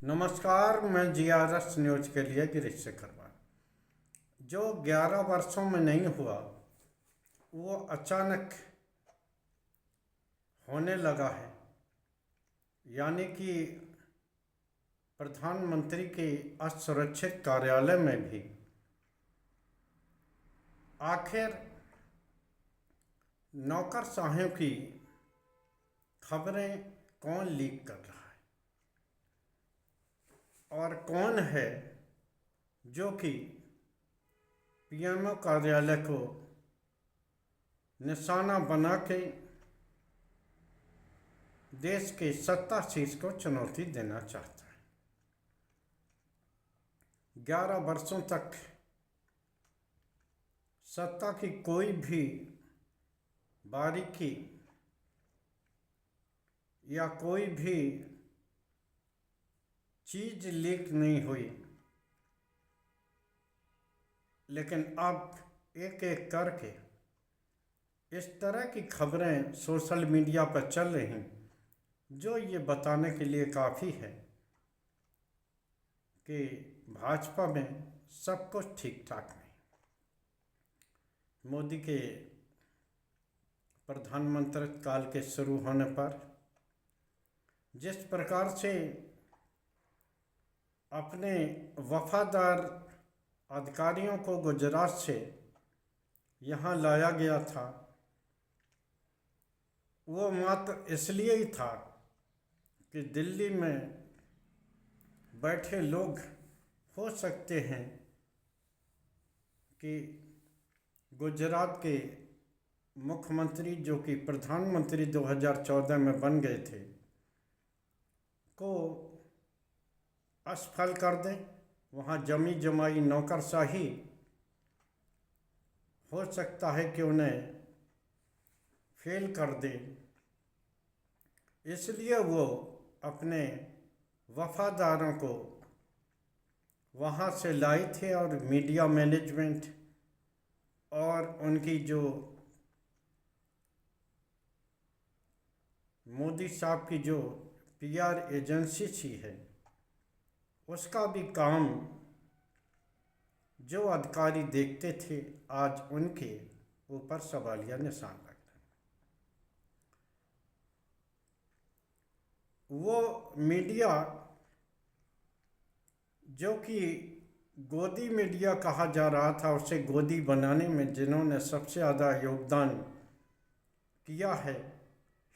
नमस्कार, मैं GRS news के लिए गिरीश शेखरवाल। जो 11 वर्षों में नहीं हुआ वो अचानक होने लगा है, यानी कि प्रधानमंत्री के असुरक्षित कार्यालय में भी आखिर नौकरशाहियों की खबरें कौन लीक कर रहा है और कौन है जो कि PMO कार्यालय को निशाना बना के देश के सत्ताधीश को चुनौती देना चाहता है। 11 वर्षों तक सत्ता की कोई भी बारीकी या कोई भी चीज लीक नहीं हुई, लेकिन अब एक एक करके इस तरह की खबरें सोशल मीडिया पर चल रही हैं जो ये बताने के लिए काफ़ी है कि भाजपा में सब कुछ ठीक ठाक नहीं। मोदी के प्रधानमंत्री काल के शुरू होने पर जिस प्रकार से अपने वफादार अधिकारियों को गुजरात से यहाँ लाया गया था, वो मात्र इसलिए ही था कि दिल्ली में बैठे लोग हो सकते हैं कि गुजरात के मुख्यमंत्री जो कि प्रधानमंत्री 2014 में बन गए थे को असफल कर दें। वहाँ जमी जमाई नौकरशाही हो सकता है कि उन्हें फेल कर दे, इसलिए वो अपने वफादारों को वहाँ से लाए थे और मीडिया मैनेजमेंट और उनकी जो मोदी साहब की जो PR एजेंसी सी है उसका भी काम जो अधिकारी देखते थे आज उनके ऊपर सवालिया निशान लग रहे। वो मीडिया जो कि गोदी मीडिया कहा जा रहा था, उसे गोदी बनाने में जिन्होंने सबसे ज़्यादा योगदान किया है,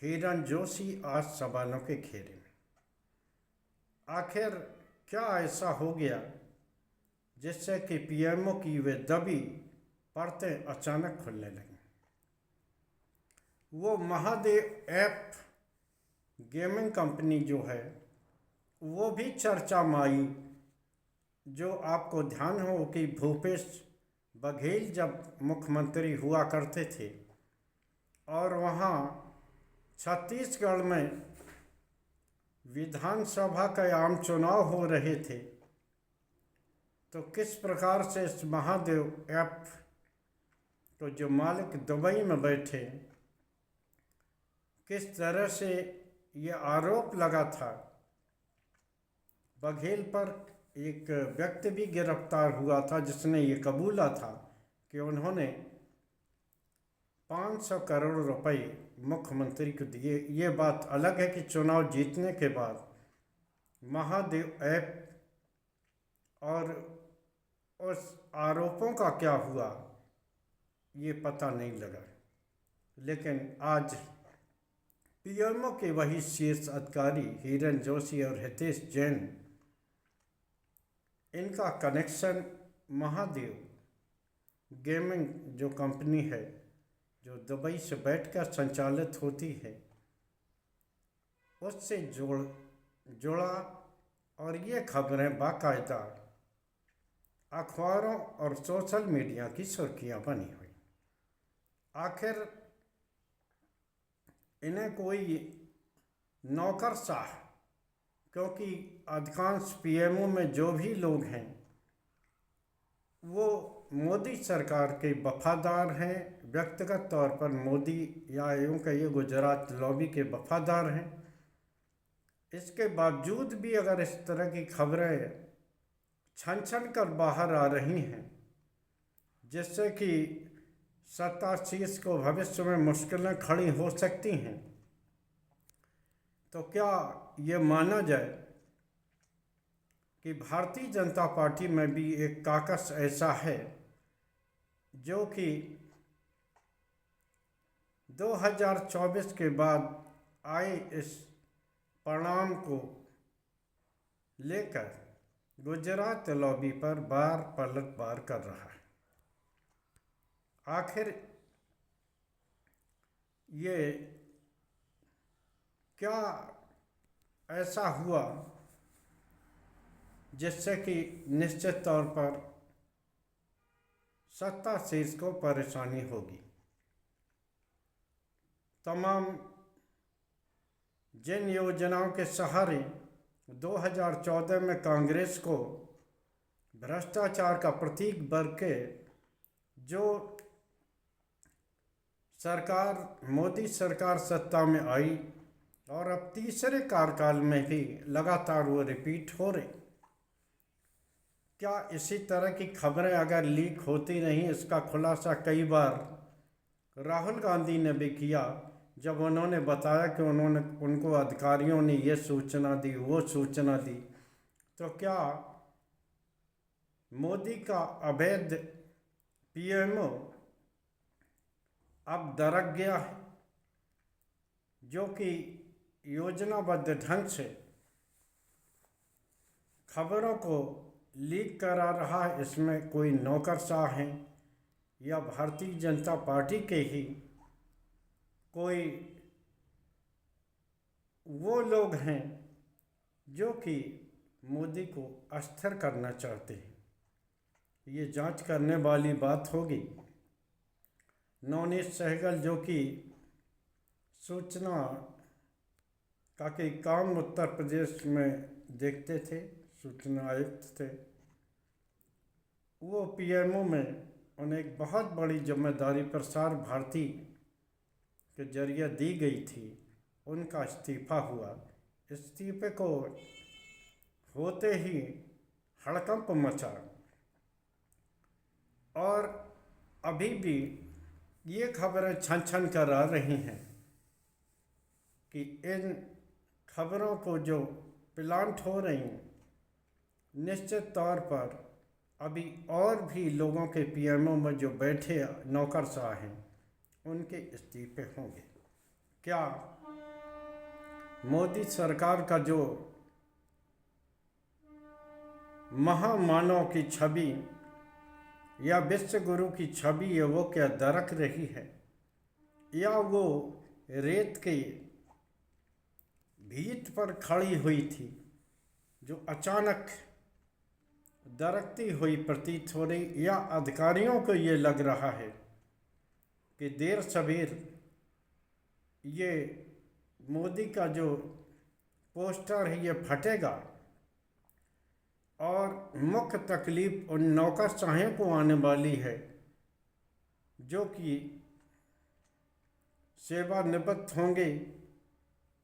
हिरण जोशी आज सवालों के घेरे में। आखिर क्या ऐसा हो गया जिससे कि PMO की वे दबी परतें अचानक खुलने लगी। वो महादेव ऐप गेमिंग कंपनी जो है वो भी चर्चा में आई, जो आपको ध्यान हो कि भूपेश बघेल जब मुख्यमंत्री हुआ करते थे और वहाँ छत्तीसगढ़ में विधानसभा के आम चुनाव हो रहे थे, तो किस प्रकार से इस महादेव ऐप तो जो मालिक दुबई में बैठे, किस तरह से ये आरोप लगा था बघेल पर। एक व्यक्ति भी गिरफ्तार हुआ था जिसने ये कबूला था कि उन्होंने 500 करोड़ रुपए मुख्यमंत्री को दिए। ये बात अलग है कि चुनाव जीतने के बाद महादेव ऐप और उस आरोपों का क्या हुआ ये पता नहीं लगा, लेकिन आज PMO के वही शीर्ष अधिकारी हिरण जोशी और हितेश जैन, इनका कनेक्शन महादेव गेमिंग जो कंपनी है जो दुबई से बैठकर संचालित होती है उससे जुड़ा और ये खबरें बाकायदा अखबारों और सोशल मीडिया की सुर्खियां बनी हुई। आखिर इन्हें कोई नौकरशाह, क्योंकि अधिकांश PMO में जो भी लोग हैं वो मोदी सरकार के वफादार हैं, व्यक्तिगत तौर पर मोदी या यूँ कहिए गुजरात लॉबी के वफादार हैं। इसके बावजूद भी अगर इस तरह की खबरें छन छन कर बाहर आ रही हैं, जिससे कि सत्ता शीर्ष को भविष्य में मुश्किलें खड़ी हो सकती हैं, तो क्या ये माना जाए कि भारतीय जनता पार्टी में भी एक काकस ऐसा है जो कि 2024 के बाद आए इस परिणाम को लेकर गुजरात लॉबी पर बार पलटवार कर रहा है। आखिर ये क्या ऐसा हुआ जिससे कि निश्चित तौर पर सत्ता शीर्ष को परेशानी होगी। तमाम जिन योजनाओं के सहारे 2014 में कांग्रेस को भ्रष्टाचार का प्रतीक बन के जो सरकार, मोदी सरकार सत्ता में आई और अब तीसरे कार्यकाल में भी लगातार वो रिपीट हो रही, क्या इसी तरह की खबरें अगर लीक होती नहीं, इसका खुलासा कई बार राहुल गांधी ने भी किया जब उन्होंने बताया कि उनको अधिकारियों ने ये सूचना दी, वो सूचना दी। तो क्या मोदी का अवैध पीएमओ अब दरक गया है, जो कि योजनाबद्ध ढंग से खबरों को लीक करा रहा है? इसमें कोई नौकरशाह हैं या भारतीय जनता पार्टी के ही कोई वो लोग हैं जो कि मोदी को अस्थिर करना चाहते हैं? ये जांच करने वाली बात होगी। नवनीत सहगल जो कि सूचना का के काम उत्तर प्रदेश में देखते थे, सूचना आयुक्त थे, वो पीएमओ में उन्हें एक बहुत बड़ी जिम्मेदारी प्रसार भारती के जरिए दी गई थी। उनका इस्तीफा हुआ। इस्तीफे को होते ही हड़कंप मचा और अभी भी ये खबरें छन छन कर आ रही हैं कि इन खबरों को जो प्लांट हो रही हैं, निश्चित तौर पर अभी और भी लोगों के पीएमओ में जो बैठे नौकरशाह हैं, उनके इस्तीफे होंगे। क्या मोदी सरकार का जो महामानव की छवि या विश्व गुरु की छवि है, वो क्या दरक रही है, या वो रेत के भीत पर खड़ी हुई थी जो अचानक दरकती हुई प्रतीत हो रही, या अधिकारियों को ये लग रहा है कि देर सवेर ये मोदी का जो पोस्टर है ये फटेगा और मुख्य तकलीफ उन नौकरशाहों को आने वाली है जो कि सेवानिवृत्त होंगे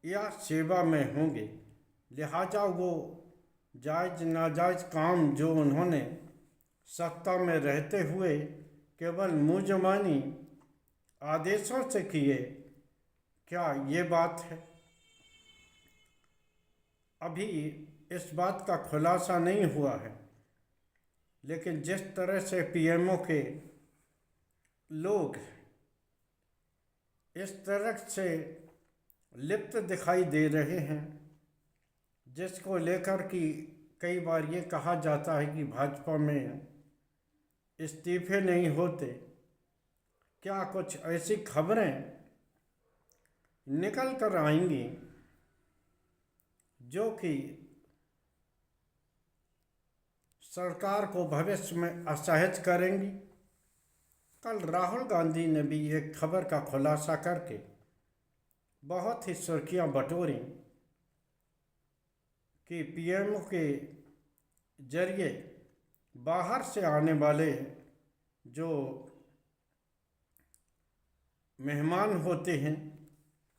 या सेवा में होंगे। लिहाजा वो जायज़ नाजायज़ काम जो उन्होंने सत्ता में रहते हुए केवल मुँह ज़बानी आदेशों से किए, क्या ये बात है? अभी इस बात का खुलासा नहीं हुआ है, लेकिन जिस तरह से पीएमओ के लोग इस तरह से लिप्त दिखाई दे रहे हैं, जिसको लेकर कि कई बार ये कहा जाता है कि भाजपा में इस्तीफे नहीं होते, क्या कुछ ऐसी खबरें निकल कर आएंगी जो कि सरकार को भविष्य में असहज करेंगी? कल राहुल गांधी ने भी एक खबर का खुलासा करके बहुत ही सुर्खियां बटोरी कि पीएमओ के जरिए बाहर से आने वाले जो मेहमान होते हैं,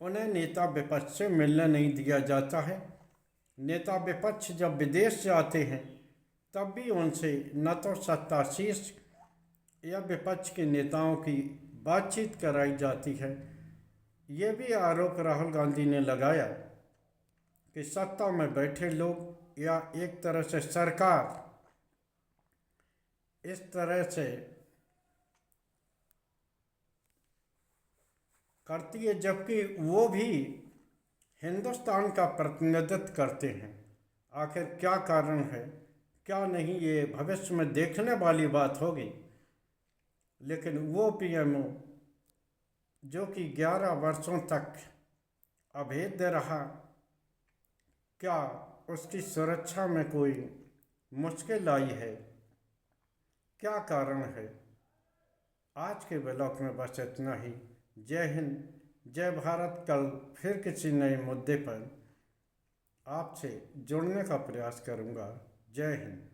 उन्हें नेता विपक्ष से मिलने नहीं दिया जाता है नेता विपक्ष जब विदेश जाते हैं तब भी उनसे न तो सत्ताशीष या विपक्ष के नेताओं की बातचीत कराई जाती है। ये भी आरोप राहुल गांधी ने लगाया कि सत्ता में बैठे लोग या एक तरह से सरकार इस तरह से करती है, जबकि वो भी हिंदुस्तान का प्रतिनिधित्व करते हैं। आखिर क्या कारण है, क्या नहीं, ये भविष्य में देखने वाली बात होगी। लेकिन वो पीएमओ जो कि 11 वर्षों तक अभेद्य रहा, क्या उसकी सुरक्षा में कोई मुश्किल आई है, क्या कारण है? आज के ब्लॉग में बस इतना ही। जय हिंद, जय भारत। कल फिर किसी नए मुद्दे पर आपसे जुड़ने का प्रयास करूँगा। जय हिंद।